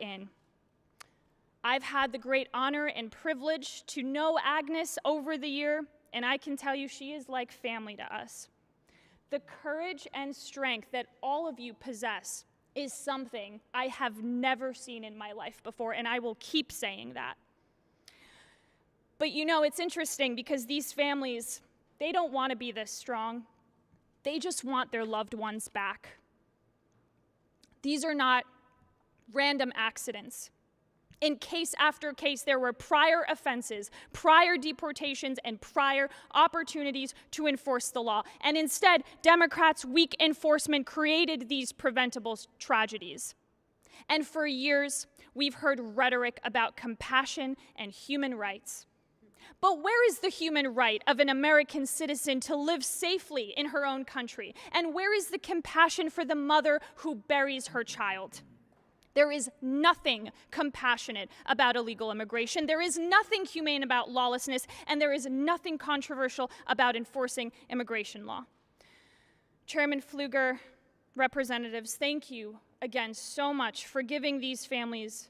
in. I've had the great honor and privilege to know Agnes over the year, and I can tell you she is like family to us. The courage and strength that all of you possess is something I have never seen in my life before, and I will keep saying that. But you know, it's interesting because these families, they don't want to be this strong. They just want their loved ones back. These are not random accidents. In case after case, there were prior offenses, prior deportations, and prior opportunities to enforce the law. And instead, Democrats' weak enforcement created these preventable tragedies. And for years, we've heard rhetoric about compassion and human rights. But where is the human right of an American citizen to live safely in her own country? And where is the compassion for the mother who buries her child? There is nothing compassionate about illegal immigration. There is nothing humane about lawlessness, and there is nothing controversial about enforcing immigration law. Chairman Pfluger, representatives, thank you again so much for giving these families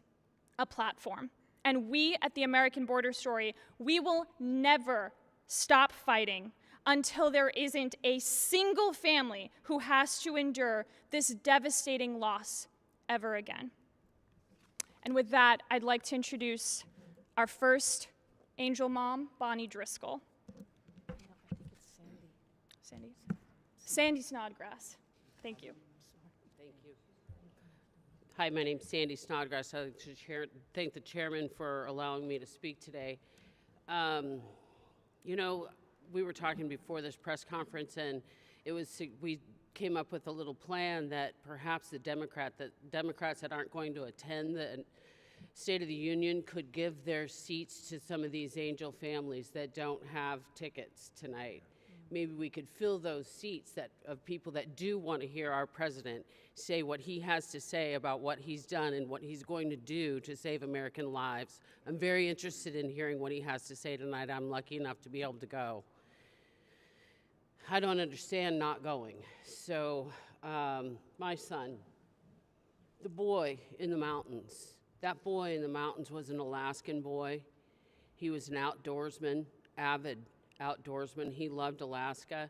a platform. And we at the American Border Story, we will never stop fighting until there isn't a single family who has to endure this devastating loss ever again. And with that, I'd like to introduce our first angel mom, Bonnie Driscoll. I think it's Sandy. Sandy Snodgrass. Thank you. Thank you. Hi, my name's Sandy Snodgrass. I'd like to thank the chairman for allowing me to speak today. You know, we were talking before this press conference, and we came up with a little plan that perhaps the Democrats that aren't going to attend the State of the Union could give their seats to some of these angel families that don't have tickets tonight. Maybe we could fill those seats of people that do want to hear our president say what he has to say about what he's done and what he's going to do to save American lives. I'm very interested in hearing what he has to say tonight. I'm lucky enough to be able to go. I don't understand not going. So my son, the boy in the mountains, that boy in the mountains was an Alaskan boy. He was an outdoorsman, avid outdoorsman. He loved Alaska.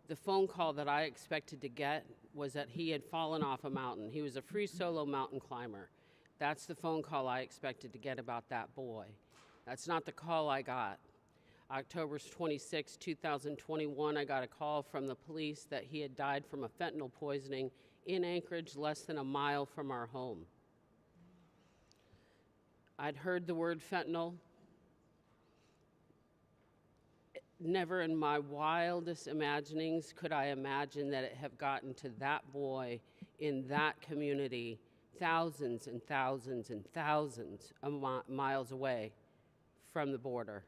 The phone call that I expected to get was that he had fallen off a mountain. He was a free solo mountain climber. That's the phone call I expected to get about that boy. That's not the call I got. October 26, 2021, I got a call from the police that he had died from a fentanyl poisoning in Anchorage, less than a mile from our home. I'd heard the word fentanyl. Never in my wildest imaginings could I imagine that it had gotten to that boy in that community, thousands and thousands and thousands of miles away from the border.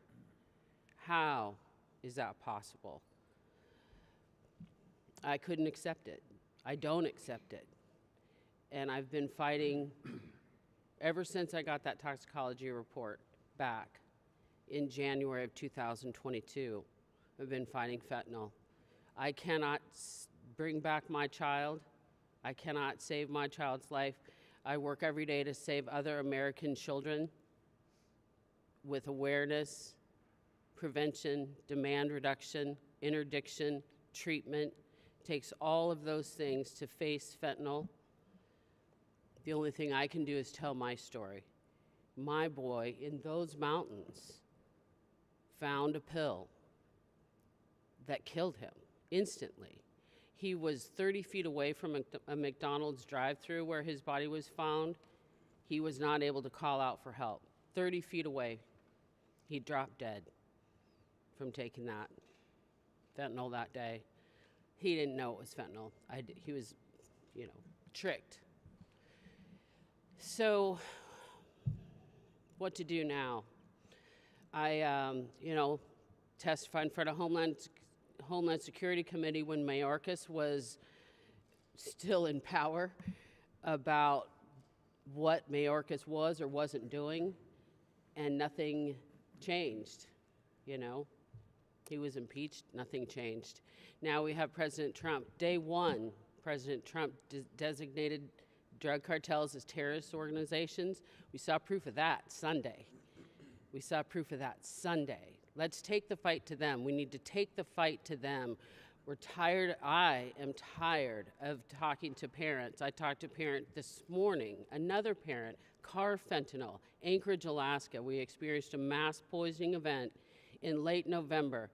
How is that possible? I couldn't accept it. I don't accept it. And I've been fighting ever since I got that toxicology report back in January of 2022. I've been fighting fentanyl. I cannot bring back my child. I cannot save my child's life. I work every day to save other American children with awareness, prevention, demand reduction, interdiction, treatment. It takes all of those things to face fentanyl. The only thing I can do is tell my story. My boy in those mountains found a pill that killed him instantly. He was 30 feet away from a McDonald's drive-thru where his body was found. He was not able to call out for help. 30 feet away, he dropped dead from taking that fentanyl that day. He didn't know it was fentanyl. He was, tricked. So what to do now? I, testified in front of Homeland Security Committee when Mayorkas was still in power about what Mayorkas was or wasn't doing, and nothing changed, He was impeached, nothing changed. Now we have President Trump. Day one, President Trump designated drug cartels as terrorist organizations. We saw proof of that Sunday. We saw proof of that Sunday. Let's take the fight to them. We need to take the fight to them. We're tired. I am tired of talking to parents. I talked to a parent this morning, another parent, fentanyl, Anchorage, Alaska. We experienced a mass poisoning event in late November.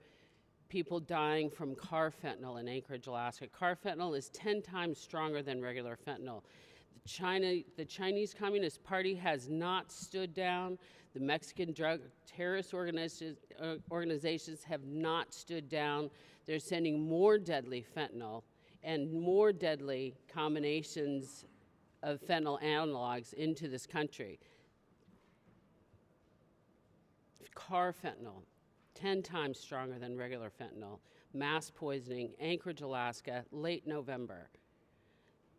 People dying from fentanyl in Anchorage, Alaska. Fentanyl is 10 times stronger than regular fentanyl. The Chinese Communist Party has not stood down. The Mexican drug terrorist organizations have not stood down. They're sending more deadly fentanyl and more deadly combinations of fentanyl analogs into this country. Fentanyl, 10 times stronger than regular fentanyl. Mass poisoning, Anchorage, Alaska, late November.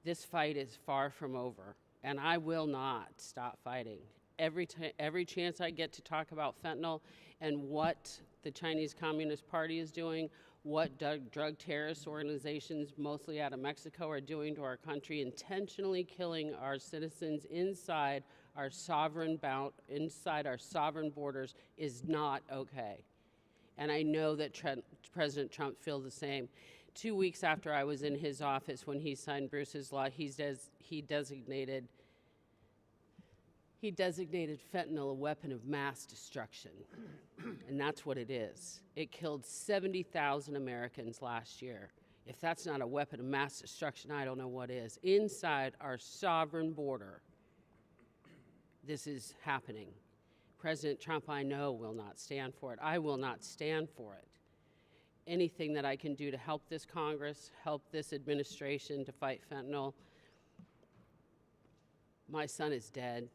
This fight is far from over, and I will not stop fighting. Every chance I get to talk about fentanyl and what the Chinese Communist Party is doing, what drug terrorist organizations, mostly out of Mexico, are doing to our country, intentionally killing our citizens inside our sovereign borders, is not okay. And I know that President Trump feels the same. 2 weeks after I was in his office when he signed Bruce's law, he designated fentanyl a weapon of mass destruction. And that's what it is. It killed 70,000 Americans last year. If that's not a weapon of mass destruction, I don't know what is. Inside our sovereign border, this is happening. President Trump, I know, will not stand for it. I will not stand for it. Anything that I can do to help this Congress, help this administration to fight fentanyl. My son is dead,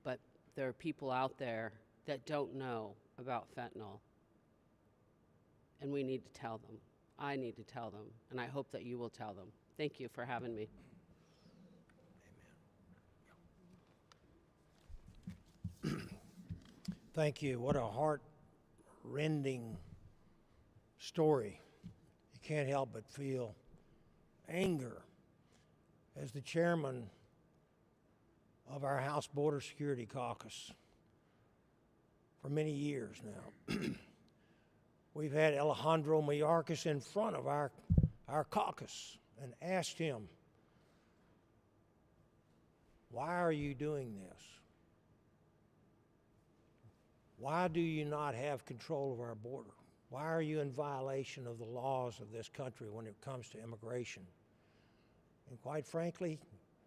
but there are people out there that don't know about fentanyl, and we need to tell them. I need to tell them, and I hope that you will tell them. Thank you for having me. Thank you. What a heart-rending story. You can't help but feel anger. As the chairman of our House Border Security Caucus for many years now, we've had Alejandro Mayorkas in front of our caucus and asked him, why are you doing this? Why do you not have control of our border? Why are you in violation of the laws of this country when it comes to immigration? And quite frankly,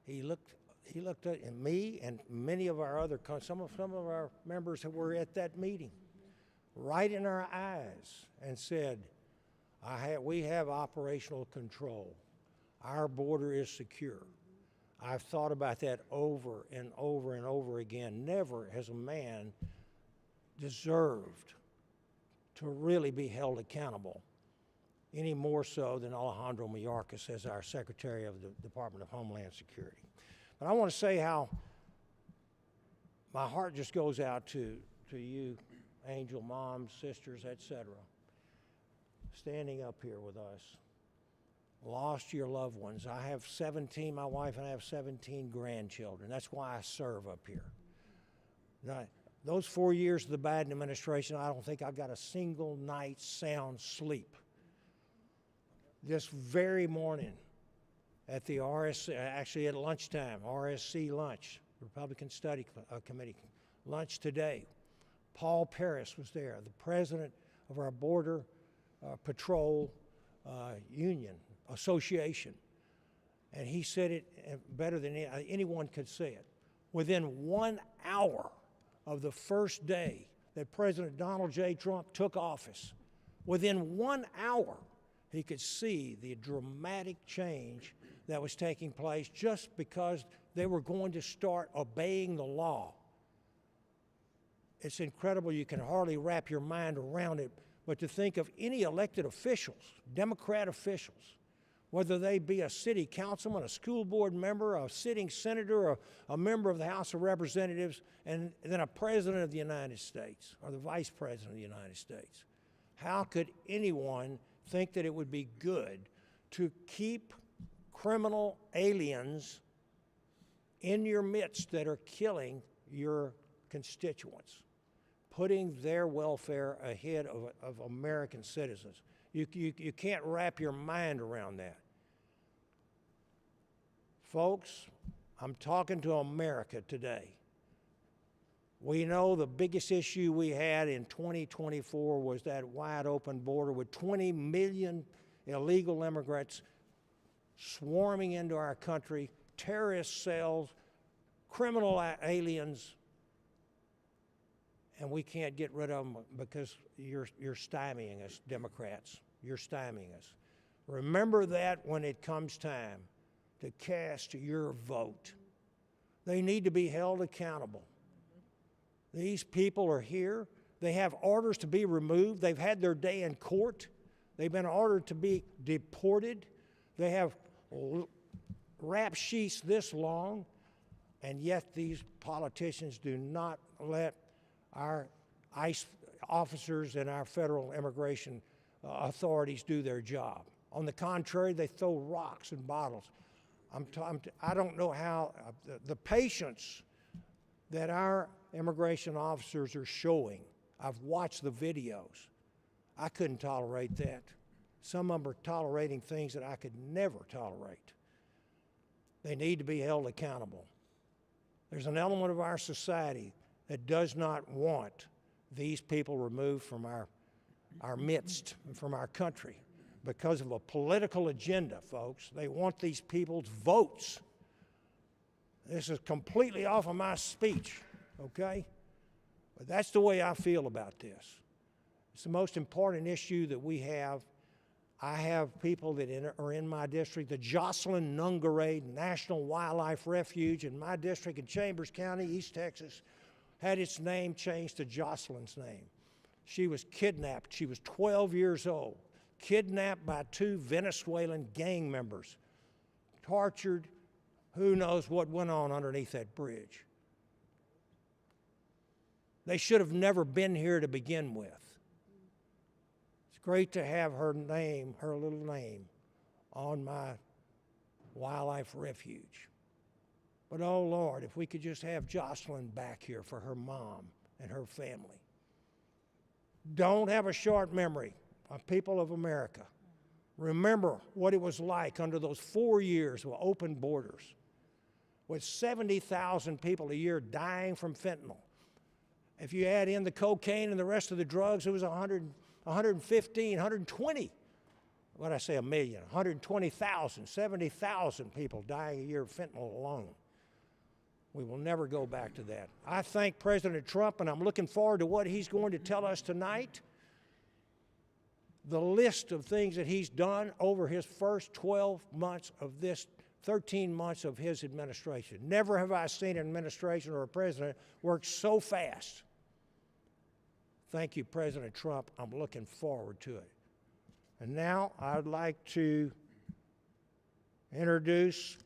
he looked at me and many of our other, some of our members that were at that meeting, right in our eyes and said, we have operational control. Our border is secure. I've thought about that over and over and over again. Never has a man deserved to really be held accountable, any more so than Alejandro Mayorkas as our Secretary of the Department of Homeland Security. But I want to say how my heart just goes out to you, angel moms, sisters, etc., standing up here with us, lost your loved ones. I have 17, my wife and I have 17 grandchildren. That's why I serve up here. Now, those 4 years of the Biden administration, I don't think I got a single night's sound sleep. This very morning at the RSC, actually at lunchtime, RSC lunch, Republican Study Committee lunch today, Paul Paris was there, the president of our Border Patrol Union Association. And he said it better than anyone could say it. Within 1 hour of the first day that President Donald J. Trump took office, within 1 hour, he could see the dramatic change that was taking place just because they were going to start obeying the law. It's incredible. You can hardly wrap your mind around it, but to think of any elected officials, Democrat officials, whether they be a city councilman, a school board member, a sitting senator, or a member of the House of Representatives, and then a president of the United States or the vice president of the United States. How could anyone think that it would be good to keep criminal aliens in your midst that are killing your constituents, putting their welfare ahead of American citizens. You can't wrap your mind around that. Folks, I'm talking to America today. We know the biggest issue we had in 2024 was that wide open border with 20 million illegal immigrants swarming into our country, terrorist cells, criminal aliens, and we can't get rid of them because you're stymieing us, Democrats. You're stymieing us. Remember that when it comes time to cast your vote. They need to be held accountable. These people are here. They have orders to be removed. They've had their day in court. They've been ordered to be deported. They have rap sheets this long, and yet these politicians do not let our ICE officers and our federal immigration authorities do their job. On the contrary, they throw rocks and bottles. I don't know how the patience that our immigration officers are showing. I've watched the videos. I couldn't tolerate that. Some of them are tolerating things that I could never tolerate. They need to be held accountable. There's an element of our society that does not want these people removed from our midst and from our country because of a political agenda, folks. They want these people's votes. This is completely off of my speech, okay? But that's the way I feel about this. It's the most important issue that we have. I have people that are in my district. The Jocelyn Nungaray National Wildlife Refuge in my district in Chambers County, East Texas, had its name changed to Jocelyn's name. She was kidnapped. She was 12 years old, kidnapped by 2 Venezuelan gang members, tortured. Who knows what went on underneath that bridge? They should have never been here to begin with. It's great to have her name, her little name, on my wildlife refuge. But oh Lord, if we could just have Jocelyn back here for her mom and her family. Don't have a short memory of people of America. Remember what it was like under those 4 years of open borders, with 70,000 people a year dying from fentanyl. If you add in the cocaine and the rest of the drugs, it was 115, 120. What did I say, a million? 120,000, 70,000 people dying a year of fentanyl alone. We will never go back to that. I thank President Trump, and I'm looking forward to what he's going to tell us tonight. The list of things that he's done over his first 12 months of this 13 months of his administration. Never have I seen an administration or a president work so fast. Thank you, President Trump. I'm looking forward to it. And now I'd like to introduce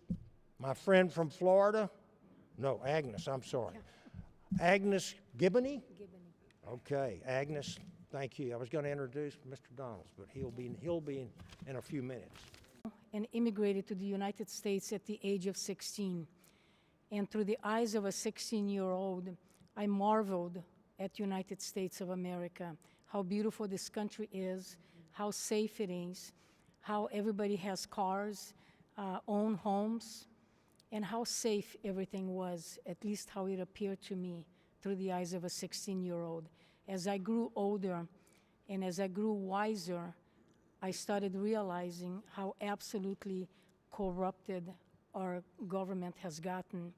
my friend from Florida. No, Agnes, I'm sorry. Agnes Giboney? Giboney. Okay, Agnes, thank you. I was going to introduce Mr. Donalds, but he'll be in a few minutes. And immigrated to the United States at the age of 16. And through the eyes of a 16-year-old, I marveled at the United States of America, how beautiful this country is, how safe it is, how everybody has cars, own homes, and how safe everything was, at least how it appeared to me through the eyes of a 16-year-old. As I grew older and as I grew wiser, I started realizing how absolutely corrupted our government has gotten.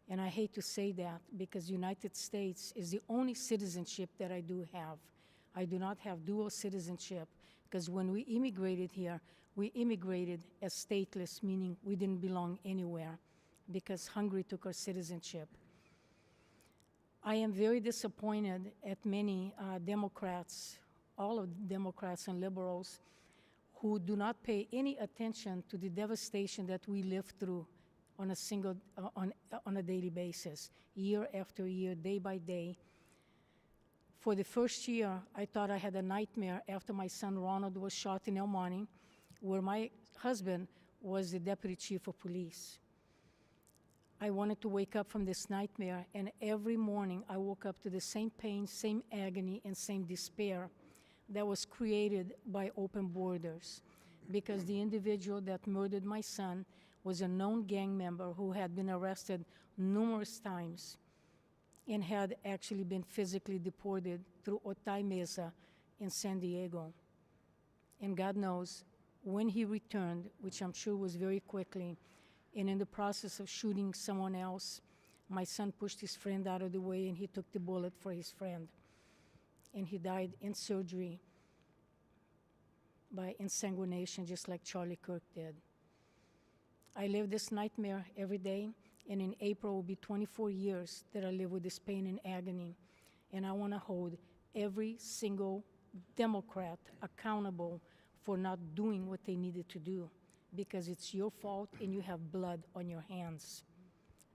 And I hate to say that because United States is the only citizenship that I do have. I do not have dual citizenship because when we immigrated here, we immigrated as stateless, meaning we didn't belong anywhere because Hungary took our citizenship. I am very disappointed at many Democrats, all of the Democrats and liberals, who do not pay any attention to the devastation that we live through on a daily basis, year after year, day by day. For the first year, I thought I had a nightmare after my son Ronald was shot in El Monte, where my husband was the deputy chief of police. I wanted to wake up from this nightmare, and every morning I woke up to the same pain, same agony, and same despair that was created by open borders, because the individual that murdered my son was a known gang member who had been arrested numerous times and had actually been physically deported through Otay Mesa in San Diego. And God knows, when he returned, which I'm sure was very quickly, and in the process of shooting someone else, my son pushed his friend out of the way and he took the bullet for his friend. And he died in surgery by insanguination, just like Charlie Kirk did. I live this nightmare every day, and in April will be 24 years that I live with this pain and agony. And I want to hold every single Democrat accountable for not doing what they needed to do, because it's your fault and you have blood on your hands.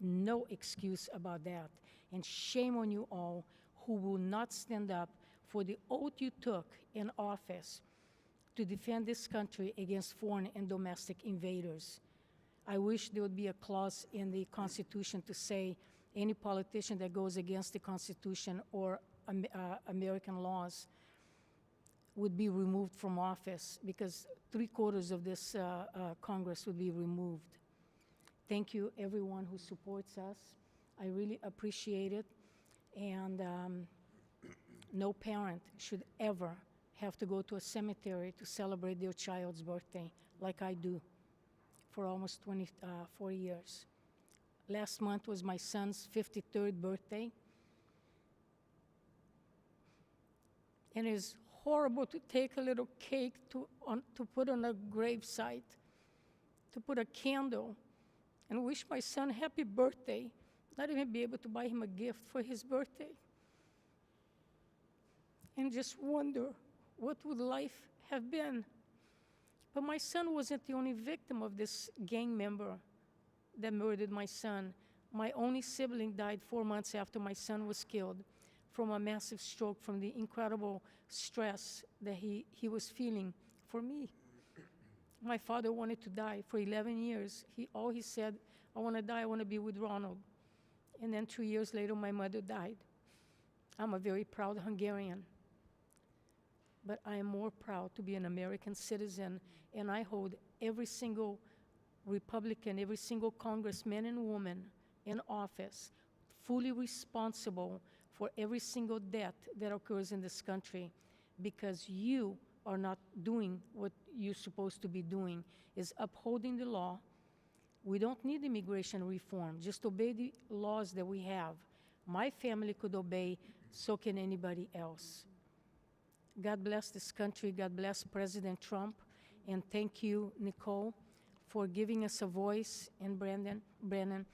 No excuse about that. And shame on you all who will not stand up for the oath you took in office to defend this country against foreign and domestic invaders. I wish there would be a clause in the Constitution to say any politician that goes against the Constitution or American laws would be removed from office, because 3/4 of this Congress would be removed. Thank you, everyone who supports us. I really appreciate it. And no parent should ever have to go to a cemetery to celebrate their child's birthday like I do for almost 24 years. Last month was my son's 53rd birthday. And it's horrible to take a little cake to put on a gravesite, to put a candle and wish my son happy birthday, not even be able to buy him a gift for his birthday. And just wonder, what would life have been? But my son wasn't the only victim of this gang member that murdered my son. My only sibling died 4 months after my son was killed from a massive stroke, from the incredible stress that he was feeling for me. My father wanted to die for 11 years. All he said, I want to die, I want to be with Ronald. And then 2 years later, my mother died. I'm a very proud Hungarian. But I am more proud to be an American citizen, and I hold every single Republican, every single congressman and woman in office fully responsible for every single death that occurs in this country, because you are not doing what you're supposed to be doing, is upholding the law. We don't need immigration reform. Just obey the laws that we have. My family could obey, so can anybody else. God bless this country. God bless President Trump. And thank you, Nicole, for giving us a voice, and Brennan,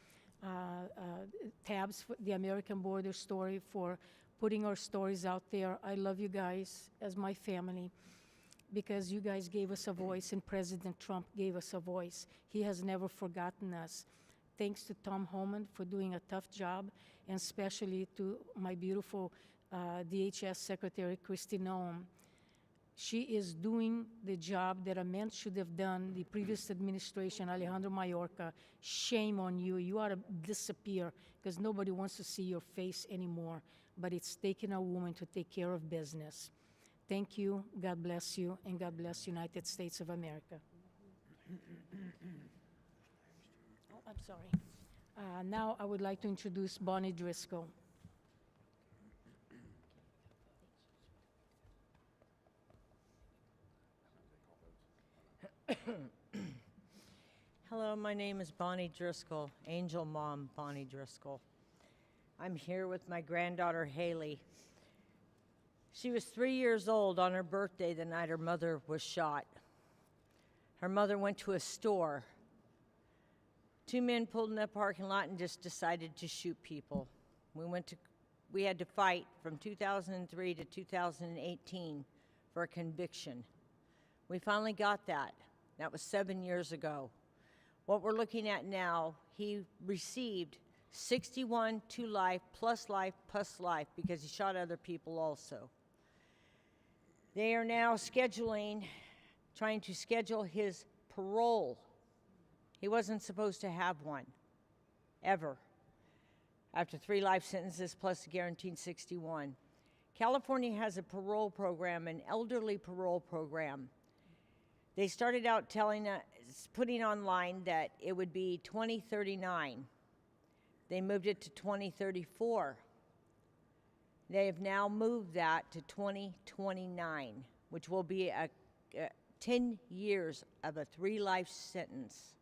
Tabs, for the American Border Story, for putting our stories out there. I love you guys as my family, because you guys gave us a voice, and President Trump gave us a voice. He has never forgotten us. Thanks to Tom Homan for doing a tough job, and especially to my beautiful DHS Secretary, Kristi Noem. She is doing the job that a man should have done. The previous administration, Alejandro Mayorkas, shame on you. You ought to disappear, because nobody wants to see your face anymore. But it's taking a woman to take care of business. Thank you, God bless you, and God bless United States of America. Oh, I'm sorry. Now I would like to introduce Bonnie Driscoll. Hello, my name is Bonnie Driscoll, Angel Mom Bonnie Driscoll. I'm here with my granddaughter, Haley. She was 3 years old on her birthday the night her mother was shot. Her mother went to a store. 2 men pulled in the parking lot and just decided to shoot people. We had to fight from 2003 to 2018 for a conviction. We finally got that. That was 7 years ago. What we're looking at now, he received 61 to life plus life because he shot other people also. They are now trying to schedule his parole He wasn't supposed to have one, ever, after 3 life sentences plus a guaranteed 61. California has a parole program, an elderly parole program. They started out telling us, putting online that it would be 2039. They moved it to 2034. They have now moved that to 2029, which will be a 10 years of a 3 life sentence.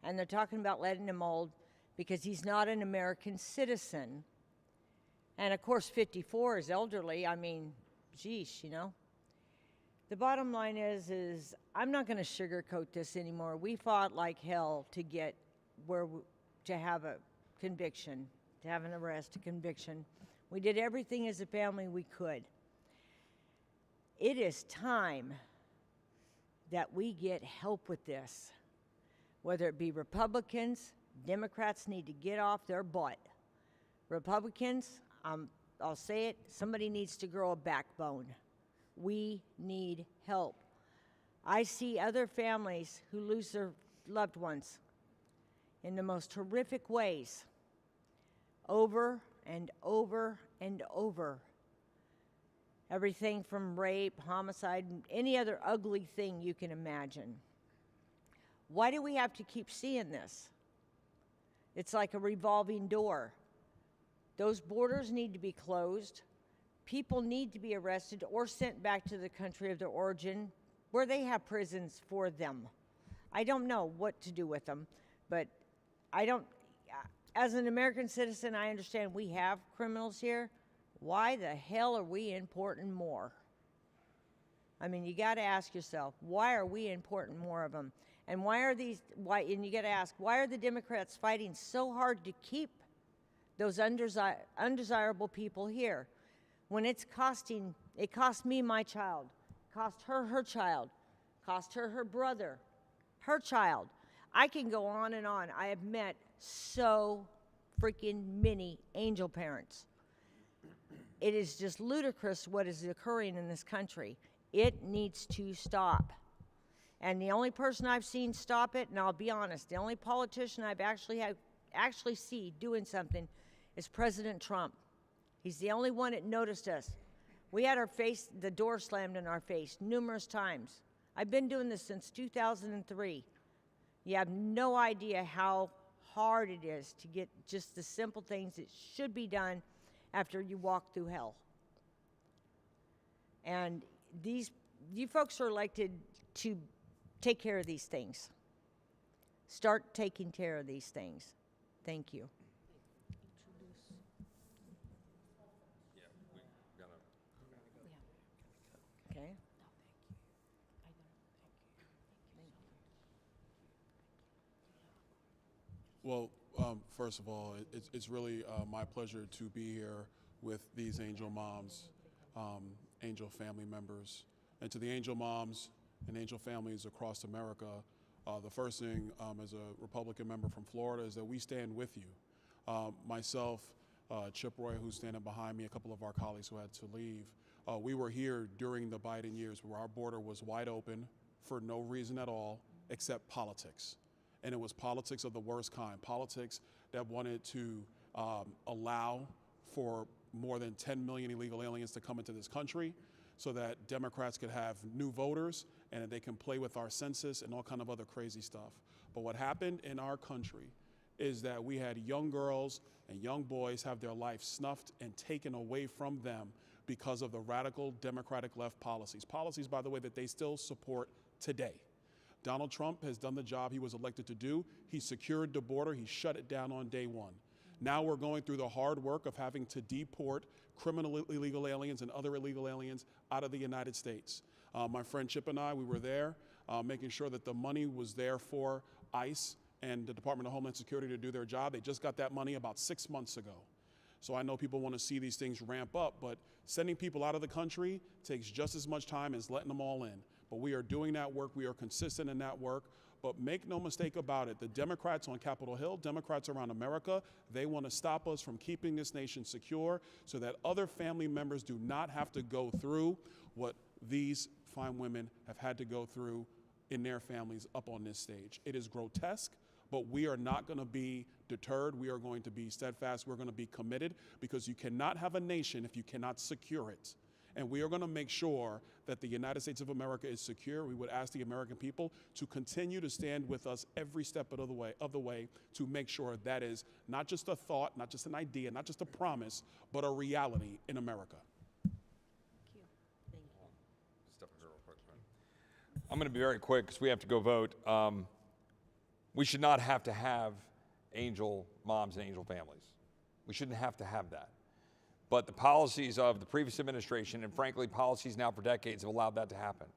And they're talking about letting him old because he's not an American citizen. And of course, 54 is elderly. I mean, geez, you know. The bottom line is I'm not going to sugarcoat this anymore. We fought like hell to get to have a conviction, to have an arrest, a conviction. We did everything as a family we could. It is time that we get help with this. Whether it be Republicans, Democrats need to get off their butt. Republicans, I'll say it, somebody needs to grow a backbone. We need help. I see other families who lose their loved ones in the most horrific ways, over and over and over. Everything from rape, homicide, and any other ugly thing you can imagine. Why do we have to keep seeing this? It's like a revolving door. Those borders need to be closed. People need to be arrested or sent back to the country of their origin where they have prisons for them. I don't know what to do with them, but as an American citizen, I understand we have criminals here. Why the hell are we importing more? I mean, you got to ask yourself, why are we importing more of them? And and you got to ask, why are the Democrats fighting so hard to keep those undesirable people here? When it cost me my child, cost her her child, cost her her brother, her child. I can go on and on. I have met so freaking many angel parents. It is just ludicrous what is occurring in this country. It needs to stop. And the only person I've seen stop it, and I'll be honest, the only politician I've actually see doing something is President Trump. He's the only one that noticed us. We had the door slammed in our face numerous times. I've been doing this since 2003. You have no idea how hard it is to get just the simple things that should be done after you walk through hell. And you folks are elected to take care of these things. Start taking care of these things. Thank you. Okay. Well, first of all, it's really my pleasure to be here with these angel moms, angel family members, and to the angel moms and angel families across America. The first thing as a Republican member from Florida is that we stand with you. Myself, Chip Roy, who's standing behind me, a couple of our colleagues who had to leave, we were here during the Biden years where our border was wide open for no reason at all except politics. And it was politics of the worst kind, politics that wanted to allow for more than 10 million illegal aliens to come into this country so that Democrats could have new voters and that they can play with our census and all kind of other crazy stuff. But what happened in our country is that we had young girls and young boys have their life snuffed and taken away from them because of the radical Democratic left policies. Policies, by the way, that they still support today. Donald Trump has done the job he was elected to do. He secured the border. He shut it down on day one. Now we're going through the hard work of having to deport criminal illegal aliens and other illegal aliens out of the United States. My friend Chip and I, we were there making sure that the money was there for ICE and the Department of Homeland Security to do their job. They just got that money about 6 months ago. So I know people want to see these things ramp up, but sending people out of the country takes just as much time as letting them all in. But we are doing that work. We are consistent in that work. But make no mistake about it, the Democrats on Capitol Hill, Democrats around America, they want to stop us from keeping this nation secure so that other family members do not have to go through what these fine women have had to go through and their families up on this stage. It is grotesque, but we are not going to be deterred. We are going to be steadfast. We're going to be committed, because you cannot have a nation if you cannot secure it. And we are going to make sure that the United States of America is secure. We would ask the American people to continue to stand with us every step of the way to make sure that is not just a thought, not just an idea, not just a promise, but a reality in America. I'm going to be very quick because we have to go vote. We should not have to have angel moms and angel families. We shouldn't have to have that. But the policies of the previous administration, and frankly, policies now for decades, have allowed that to happen.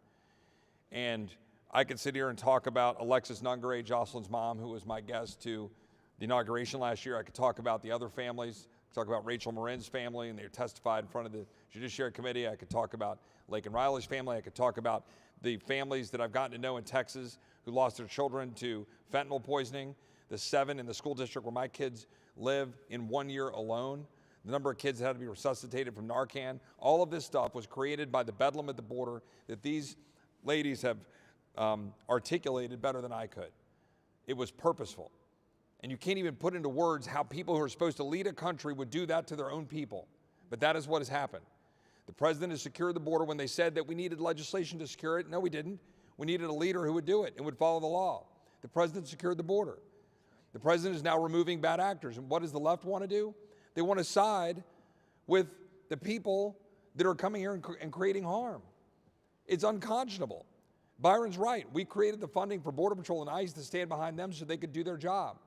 And I could sit here and talk about Alexis Nungare, Jocelyn's mom, who was my guest to the inauguration last year. I could talk about the other families. I could talk about Rachel Marin's family, and they testified in front of the Judiciary Committee. I could talk about Lake and Riley's family. I could talk about the families that I've gotten to know in Texas who lost their children to fentanyl poisoning, the 7 in the school district where my kids live in 1 year alone, the number of kids that had to be resuscitated from Narcan. All of this stuff was created by the bedlam at the border that these ladies have articulated better than I could. It was purposeful. And you can't even put into words how people who are supposed to lead a country would do that to their own people. But that is what has happened. The president has secured the border when they said that we needed legislation to secure it. No, we didn't. We needed a leader who would do it and would follow the law. The president secured the border. The president is now removing bad actors. And what does the left want to do? They want to side with the people that are coming here and creating harm. It's unconscionable. Byron's right. We created the funding for Border Patrol and ICE to stand behind them so they could do their job.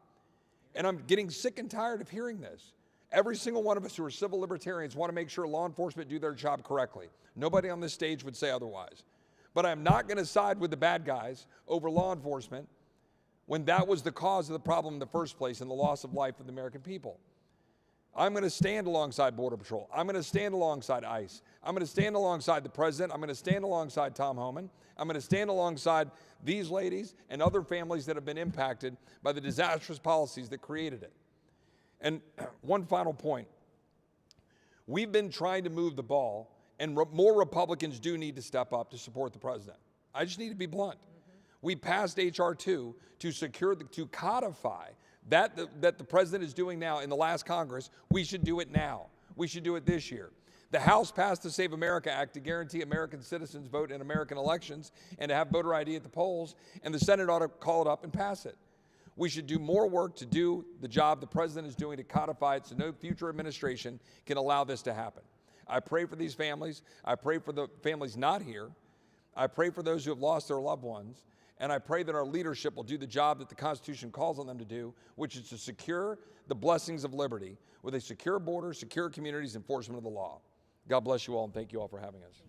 And I'm getting sick and tired of hearing this. Every single one of us who are civil libertarians want to make sure law enforcement do their job correctly. Nobody on this stage would say otherwise. But I'm not going to side with the bad guys over law enforcement when that was the cause of the problem in the first place and the loss of life of the American people. I'm going to stand alongside Border Patrol. I'm going to stand alongside ICE. I'm going to stand alongside the president. I'm going to stand alongside Tom Homan. I'm going to stand alongside these ladies and other families that have been impacted by the disastrous policies that created it. And one final point. We've been trying to move the ball, and more Republicans do need to step up to support the president. I just need to be blunt. We passed H.R. 2 to codify that the president is doing now in the last Congress. We should do it now. We should do it this year. The House passed the Save America Act to guarantee American citizens vote in American elections and to have voter ID at the polls, and the Senate ought to call it up and pass it. We should do more work to do the job the president is doing to codify it so no future administration can allow this to happen. I pray for these families. I pray for the families not here. I pray for those who have lost their loved ones. And I pray that our leadership will do the job that the Constitution calls on them to do, which is to secure the blessings of liberty with a secure border, secure communities, enforcement of the law. God bless you all, and thank you all for having us.